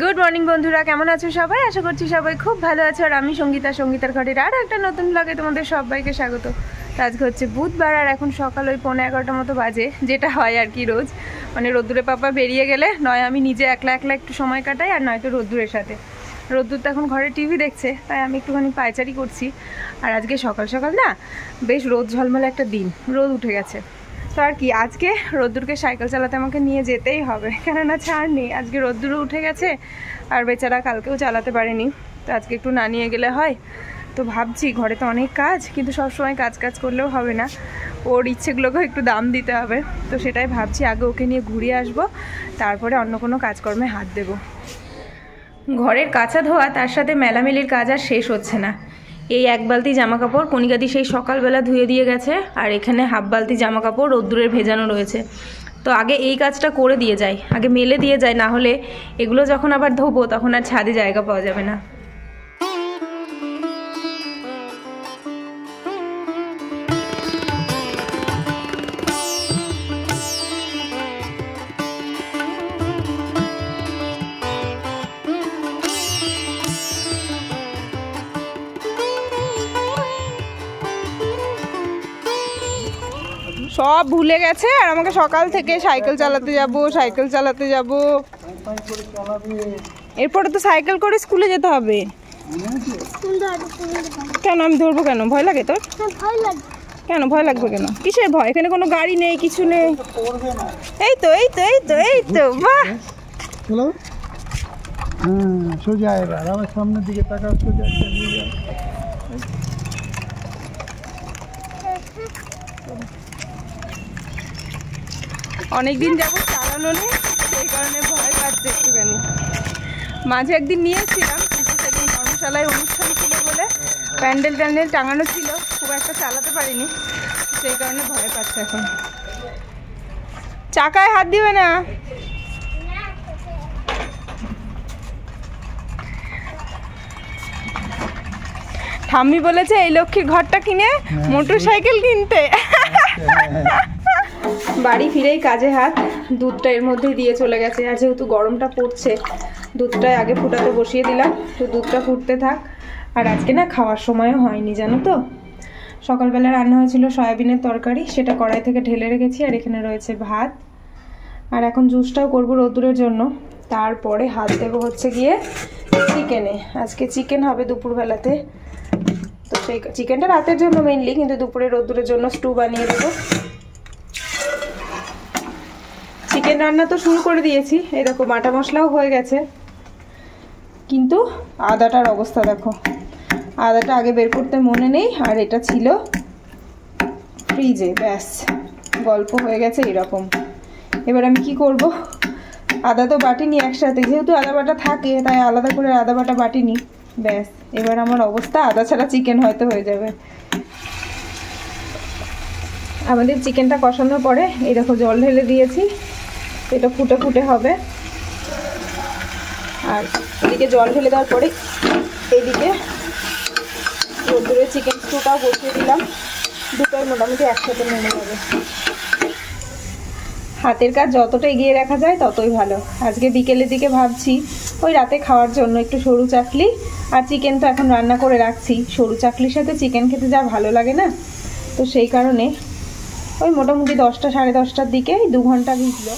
Good morning বন্ধুরা, কেমন আছো সবাই? আশা করছি সবাই খুব ভালো আছো। আর আমি সঙ্গীতার ঘরের আর একটা নতুন ব্লগে তোমাদের সবাইকে স্বাগত। আজকে হচ্ছে বুধবার আর এখন সকাল ওই 11:15 মতো বাজে, যেটা হয় আর কি রোজ। মানে রোদ্দুরে পাপা বেরিয়ে গেলে নয় আমি নিজে একলা একটু সময় কাটাই, আর নয়তো রোদ্দুরের সাথে। রোদ্দুর তো এখন ঘরে টিভি দেখছে, তাই আমি একটুখানি পায়চারি করছি। আর আজকে সকাল সকাল না বেশ রোদ ঝলমলে একটা দিন, রোদ উঠে গেছে। তো আর কি, আজকে রোদ্দুরকে সাইকেল চালাতে আমাকে নিয়ে যেতেই হবে, কেননা ছাড় নেই। আজকে রোদ্দুরও উঠে গেছে আর বেচারা কালকেও চালাতে পারেনি, তো আজকে একটু না নিয়ে গেলে হয়। তো ভাবছি ঘরে তো অনেক কাজ, কিন্তু সবসময় কাজ করলেও হবে না, ওর ইচ্ছেগুলোকেও একটু দাম দিতে হবে। তো সেটাই ভাবছি, আগে ওকে নিয়ে ঘুরিয়ে আসবো, তারপরে অন্য কোনো কাজকর্মে হাত দেব। ঘরের কাঁচা ধোয়া তার সাথে মেলামেলির কাজ আর শেষ হচ্ছে না। এই এক বালতি জামা কাপড় কণিকাদি সেই সকালবেলা ধুয়ে দিয়ে গেছে, আর এখানে হাফ বালতি জামা কাপড় রোদ্দুরের ভেজানো রয়েছে। তো আগে এই কাজটা করে দিয়ে যাই, আগে মেলে দিয়ে যাই, না হলে এগুলো যখন আবার ধোবো তখন আর ছাদে জায়গা পাওয়া যাবে না। সব ভুলে গেছে, আর আমাকে সকাল থেকে সাইকেল চালাতে যাব। এরপরে তো সাইকেল করে স্কুলে যেতে হবে। কেন আমি ধরবো কেন? ভয় লাগে তোর? কেন ভয় লাগবে কেন? কিসের ভয়? এখানে কোনো গাড়ি নেই, কিছু নেই। এই তো বাহ, সোজা এবার আমার সামনের দিকে তাকাও, সোজা অনেকদিন যাবো চালানো নেই, সেই কারণে ভয় পাচ্ছে একটুখানি। মাঝে একদিন নিয়েছিলাম, কিন্তু সেদিন ধর্মশালায় অনুষ্ঠান ছিল বলে প্যান্ডেল টাঙানো ছিল, খুব একটা চালাতে পারিনি, সেই কারণে ভয় পাচ্ছে এখন। চাকায় হাত দিবে না। ঠাম্মি বলেছে এই লক্ষ্মীর ঘরটা কিনে মোটর সাইকেল কিনতে। বাড়ি ফিরেই কাজে হাত। দুধটা এর মধ্যে দিয়ে চলে গেছে, আর যেহেতু গরমটা পড়ছে দুধটাই আগে ফুটাতে বসিয়ে দিলাম, তো দুধটা ফুটতে থাক। আর আজকে না খাওয়ার সময়ও হয়নি, জানো তো। সকালবেলা রান্না হয়েছিল সয়াবিনের তরকারি, সেটা কড়াই থেকে ঢেলে রেখেছি, আর এখানে রয়েছে ভাত। আর এখন জুসটাও করবো রোদ্দুরের জন্য। তারপরে হাত দেবো হচ্ছে গিয়ে চিকেনে। আজকে চিকেন হবে দুপুরবেলাতে, তো সেই চিকেনটা রাতের জন্য মেইনলি, কিন্তু দুপুরে রোদ্দুরের জন্য স্টু বানিয়ে দেবো। চিকেন রান্না তো শুরু করে দিয়েছি, এই দেখো বাটা মশলাও হয়ে গেছে, কিন্তু আদাটার অবস্থা দেখো। আদাটা আগে বের করতে মনে নেই, আর এটা ছিল ফ্রিজে, ব্যাস গল্প হয়ে গেছে এরকম। এবার আমি কি করব, আদা তো বাটিনি একসাথে, যেহেতু আদা বাটা থাকে তাই আলাদা করে আদা বাটা বাটিনি, ব্যাস। এবার আমার অবস্থা আদা ছাড়া চিকেন হয়তো হয়ে যাবে। আমাদের চিকেনটা কষানোর পরে এই দেখো জল ঢেলে দিয়েছি, এটা ফুটে হবে। আর এদিকে জল ঢেলে দেওয়ার পরে এইদিকে রোদ্দুরের চিকেন স্টুটাও বসিয়ে দিলাম, দুটোই মোটামুটি একসাথে নেমে যাবে। হাতের কাজ যতটা এগিয়ে রাখা যায় ততই ভালো। আজকে বিকেলের দিকে ভাবছি ওই রাতে খাওয়ার জন্য একটু সরু চাকলি, আর চিকেন তো এখন রান্না করে রাখছি, সরু চাকলির সাথে চিকেন খেতে যা ভালো লাগে না, তো সেই কারণে ওই মোটামুটি 10টা সাড়ে 10টার দিকে 2 ঘন্টা ভিজলো।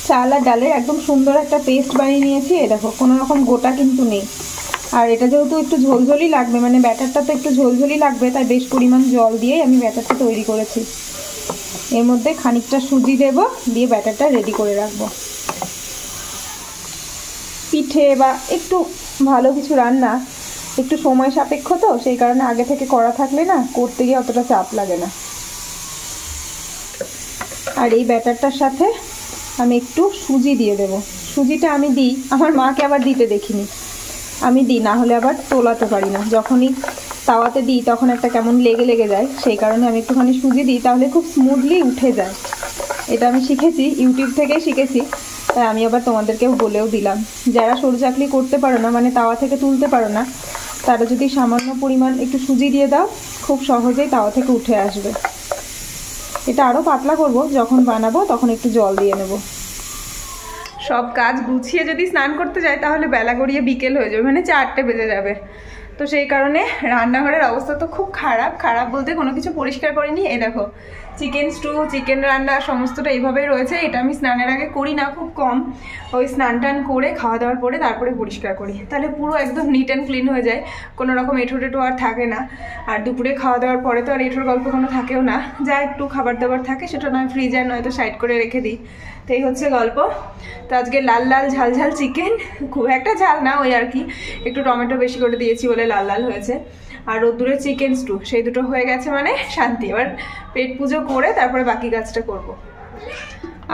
চাল আর ডালের একদম সুন্দর একটা পেস্ট বানিয়ে নিয়েছি, এই দেখো কোনো রকম গোটা কিন্তু নেই। আর এটা যেহেতু একটু ঝোলঝোলি লাগবে, মানে ব্যাটারটা তো একটু ঝোলঝোলি লাগবে, তাই বেশ পরিমাণ জল দিয়েই আমি ব্যাটারটা তৈরি করেছি। এর মধ্যে খানিকটা সুজি দেব, দিয়ে ব্যাটারটা রেডি করে রাখবো। পিঠে বা একটু ভালো কিছু রান্না একটু সময় সাপেক্ষ, তো সেই কারণে আগে থেকে করা থাকলে না করতে গিয়ে অতটা চাপ লাগে না। আর এই ব্যাটারটার সাথে আমি একটু সুজি দিয়ে দেব। সুজিটা আমি দিই, আমার মাকে আবার দিতে দেখিনি, আমি দিই, না হলে আবার তোলাতে পারি না। যখনই তাওয়াতে দিই তখন একটা কেমন লেগে যায়, সেই কারণে আমি একটুখানি সুজি দিই, তাহলে খুব স্মুথলি উঠে যায়। এটা আমি শিখেছি, ইউটিউব থেকেই শিখেছি, তাই আমি আবার তোমাদেরকেও বলেও দিলাম। যারা সরু চাকলি করতে পারো না, মানে তাওয়া থেকে তুলতে পারো না, তারা যদি সামান্য পরিমাণ একটু সুজি দিয়ে দাও, খুব সহজেই তাওয়া থেকে উঠে আসবে। এটা আরও পাতলা করব, যখন বানাবো তখন একটু জল দিয়ে নেব। সব কাজ গুছিয়ে যদি স্নান করতে যাই তাহলে বেলা গড়িয়ে বিকেল হয়ে যাবে, মানে 4টে বেজে যাবে। তো সেই কারণে রান্নাঘরের অবস্থা তো খুব খারাপ। খারাপ বলতে কোনো কিছু পরিষ্কার করিনি। এই দেখো চিকেন স্টু, চিকেন রান্না সমস্তটা এইভাবেই রয়েছে। এটা আমি স্নানের আগে করি না, খুব কম। ওই স্নান টান করে খাওয়া দাওয়ার পরে তারপরে পরিষ্কার করি, তাহলে পুরো একদম নিট অ্যান্ড ক্লিন হয়ে যায়, কোনো রকম এঁঠো টেঠো আর থাকে না। আর দুপুরে খাওয়া দাওয়ার পরে তো আর এঁঠোর গল্প কোনো থাকেও না, যা একটু খাবার দাবার থাকে সেটা নয় ফ্রিজে নয়তো সাইড করে রেখে দিই। তো এই হচ্ছে গল্প। তো আজকে লাল লাল ঝাল ঝাল চিকেন, খুব একটা ঝাল না, ওই আর কি একটু টমেটো বেশি করে দিয়েছি বলে লাল লাল হয়েছে। আর রোদ্দুরের চিকেন স্টু, সেই দুটো হয়ে গেছে মানে শান্তি। এবার পেট পুজো করে তারপরে বাকি কাজটা করব।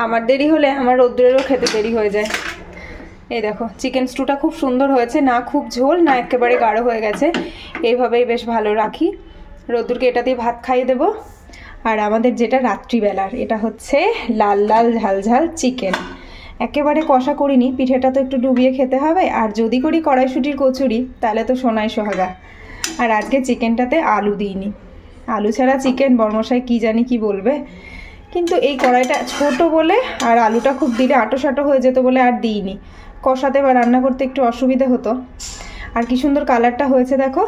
আমার দেরি হলে আমার রোদ্দুরেরও খেতে দেরি হয়ে যায়। এই দেখো চিকেন স্টুটা খুব সুন্দর হয়েছে, না খুব ঝোল না একেবারে গাঢ় হয়ে গেছে, এইভাবেই বেশ ভালো রাখি। রোদ্দুরকে এটা দিয়ে ভাত খাইয়ে দেবো। আর আমাদের যেটা রাত্রিবেলার, এটা হচ্ছে লাল লাল ঝাল ঝাল চিকেন। একেবারে কষা করিনি, পিঠেটা তো একটু ডুবিয়ে খেতে হবে। আর যদি করি কড়াইশুঁটির কচুরি তাহলে তো সোনাই সোহাগা। আর আজকে চিকেনটাতে আলু দিইনি, আলু ছাড়া চিকেন বর্মশাই কি জানি কি বলবে। কিন্তু এই কড়াইটা ছোট বলে আর আলুটা খুব দিলে আটো সাটো হয়ে যেত বলে আর দিইনি। কষাতে বা রান্না করতে একটু অসুবিধে হতো। আর কি সুন্দর কালারটা হয়েছে দেখো,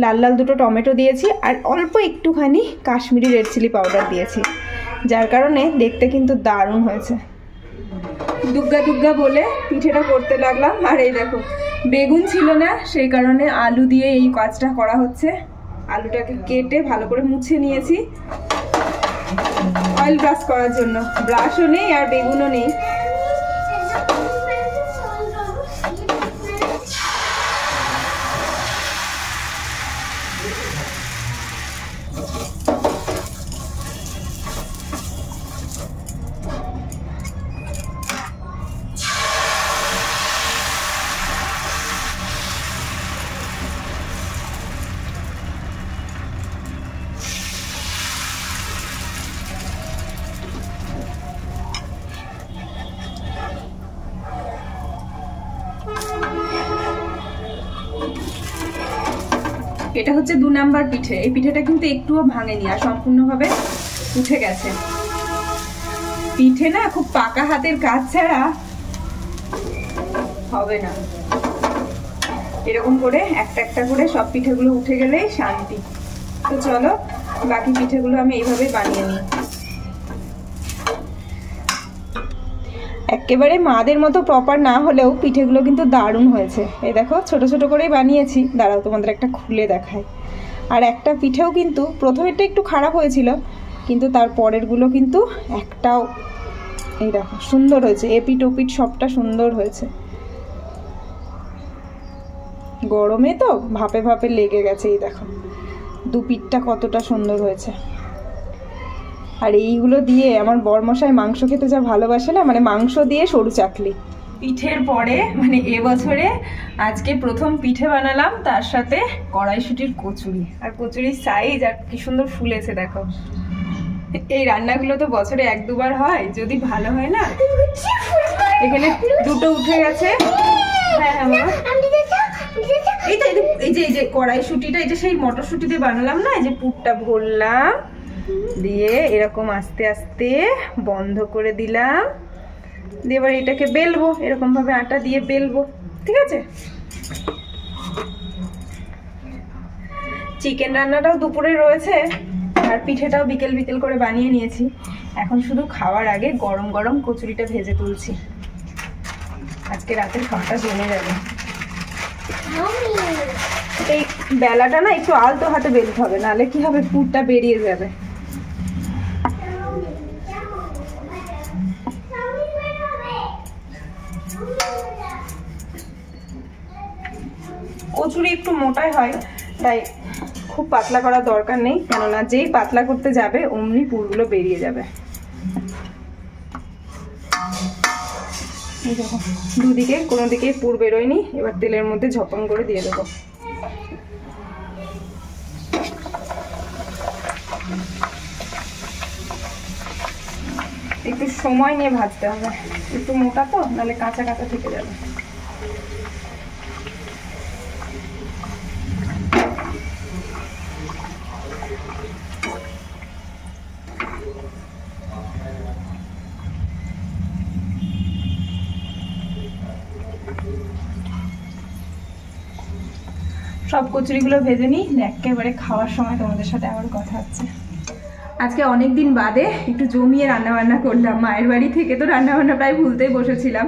লাল লাল দুটো টমেটো দিয়েছি আর অল্প একটুখানি কাশ্মীরি রেড চিলি পাউডার দিয়েছি, যার কারণে দেখতে কিন্তু দারুণ হয়েছে। দুগ্গা দুগ্গা বলে পিঠেটা করতে লাগলাম। আর এই দেখো বেগুন ছিল না, সেই কারণে আলু দিয়ে এই কাজটা করা হচ্ছে। আলুটাকে কেটে ভালো করে মুছে নিয়েছি অয়েল ব্রাশ করার জন্য। ব্রাশও নেই আর বেগুনও নেই। এটা হচ্ছে 2 নাম্বার পিঠে। এই পিঠেটা কিন্তু একটুও ভাঙেনি আর সম্পূর্ণভাবে উঠে গেছে। পিঠে না খুব পাকা হাতের কাজ ছাড়া হবে না। এরকম করে একটা একটা করে সব পিঠেগুলো উঠে গেলেই শান্তি। তো চলো বাকি পিঠেগুলো আমি এইভাবে বানিয়ে নিই। একেবারে মাদের মতো প্রপার না হলেও পিঠেগুলো কিন্তু দারুণ হয়েছে। এই দেখো ছোট ছোট করেই বানিয়েছি, দাঁড়াও তোমাদের একটা খুলে দেখায়। আর একটা পিঠেও কিন্তু প্রথমেরটা একটু খারাপ হয়েছিল, কিন্তু তার পরেরগুলো কিন্তু একটাও এই দেখো সুন্দর হয়েছে। এপিট ওপিট সবটা সুন্দর হয়েছে। গরমে তো ভাপে ভাপে লেগে গেছে। এই দেখো দুপিঠটা কতটা সুন্দর হয়েছে। আর এইগুলো দিয়ে আমার বরমশাই মাংস খেতে যা ভালোবাসে না, মানে মাংস দিয়ে সরু চাকলি। পিঠের পরে মানে এবছরে আজকে প্রথম পিঠে বানালাম, তার সাথে কড়াইশুঁটির কচুরি। আর কচুরির সাইজ আর কি সুন্দর ফুলেছে দেখো। এই রান্নাগুলো তো বছরে 1-2 বার হয়, যদি ভালো হয় না। এখানে দুটো উঠে গেছে। হ্যাঁ হ্যাঁ বাবা, এই যে কড়াইশুঁটিটা, এটা সেই মটরশুঁটি দিয়ে বানালাম না, এই যে পুরটা ভরলাম, দিয়ে এরকম আস্তে আস্তে বন্ধ করে দিলাম, দিয়ে এবার এটাকে বেলবো, এরকম ভাবে আটা দিয়ে বেলবো। ঠিক আছে। চিকেন রান্নাটাও দুপুরে রয়েছে আর পিঠেটাও বিকেল বিকেল করে বানিয়ে নিয়েছি। এখন শুধু খাওয়ার আগে গরম গরম কচুরিটা ভেজে তুলছি, আজকে রাতের খাওয়াটা জমে যাবে। এই বেলাটা না একটু আলতো হাতে বেলতে হবে, নাহলে কি হবে পুরটা বেরিয়ে যাবে। কচুরি একটু মোটাই হয়, তাই খুব পাতলা করার দরকার নেই, কেননা যেই পাতলা করতে যাবে অমনি পুরগুলো বেরিয়ে যাবে। দেখো দুদিকে কোনো দিকে পুর বেরোয়নি। এবার তেলের মধ্যে ঝপং করে দিয়ে দেবো। একটু সময় নিয়ে ভাজতে হবে, একটু মোটা তো, নাহলে কাঁচা কাঁচা থেকে যাবে। সব কচুরিগুলো ভেজে নিই, একেবারে খাওয়ার সময় তোমাদের সাথে আবার কথা হচ্ছে। আজকে অনেক দিন বাদে একটু জমিয়ে রান্নাবান্না করলাম। মায়ের বাড়ি থেকে তো রান্নাবান্না প্রায় ভুলতেই বসেছিলাম,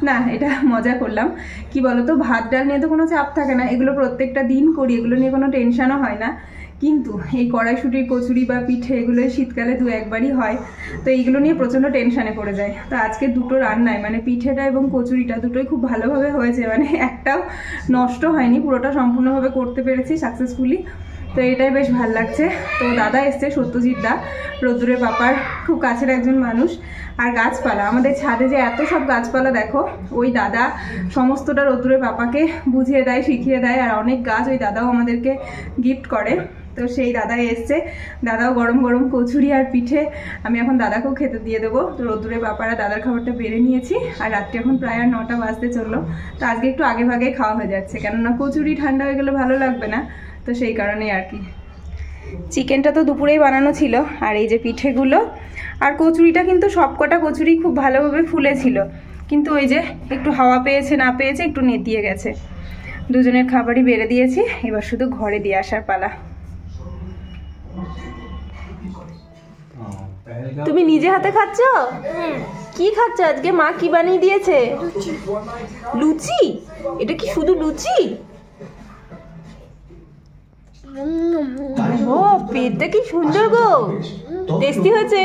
না এটা মজা করলাম। কি বলতো, ভাত ডাল নিয়ে তো কোনো চাপ থাকে না, এগুলো প্রত্যেকটা দিন করি, এগুলো নিয়ে কোনো টেনশনও হয় না। কিন্তু এই কড়াইশুঁটির কচুরি বা পিঠে এগুলো শীতকালে 2-1বারই হয়, তো এইগুলো নিয়ে প্রচণ্ড টেনশানে পড়ে যায়। তো আজকে দুটো রান্নায় মানে পিঠেটা এবং কচুরিটা দুটোই খুব ভালোভাবে হয়েছে, মানে একটাও নষ্ট হয়নি, পুরোটা সম্পূর্ণভাবে করতে পেরেছি সাকসেসফুলি। তো এটাই বেশ ভালো লাগছে। তো দাদা এসছে, সত্যজিৎ দা, রোদ্দুরের পাপার খুব কাছের একজন মানুষ। আর গাছপালা, আমাদের ছাদে যে এত সব গাছপালা দেখো, ওই দাদা সমস্তটা রোদ্দুরের পাপাকে বুঝিয়ে দেয়, শিখিয়ে দেয়। আর অনেক গাছ ওই দাদাও আমাদেরকে গিফট করে। তো সেই দাদাই এসছে, দাদাও গরম গরম কচুরি আর পিঠে আমি এখন দাদাকেও খেতে দিয়ে দেবো। তো রোদ্দুরের পাপারা দাদার খাবারটা বেড়ে নিয়েছি, আর রাত্রি এখন প্রায় আর 9টা বাজতে চললো। তো আজকে একটু আগে ভাগে খাওয়া হয়ে যাচ্ছে, কেননা কচুরি ঠান্ডা হয়ে গেলে ভালো লাগবে না, তো সেই কারণেই আর কি। চিকেনটা তো দুপুরেই বানানো ছিল, আর এই যে পিঠেগুলো আর কচুরিটা, কিন্তু সবকটা কচুরি খুব ভালোভাবে ফুলেছিল, কিন্তু ওই যে একটু হাওয়া পেয়েছে না পেয়েছে একটু নেতিয়ে গেছে। দুজনের খাবারই বেড়ে দিয়েছি, এবার শুধু ঘরে দিয়ে আসার পালা। তুমি নিজে হাতে খাচ্ছ? কি খাচ্ছ আজকে? মা কি বানিয়ে দিয়েছে? লুচি। এটা কি শুধু লুচি? ও পেটটা কি সুন্দর গো, টেস্টি হয়েছে।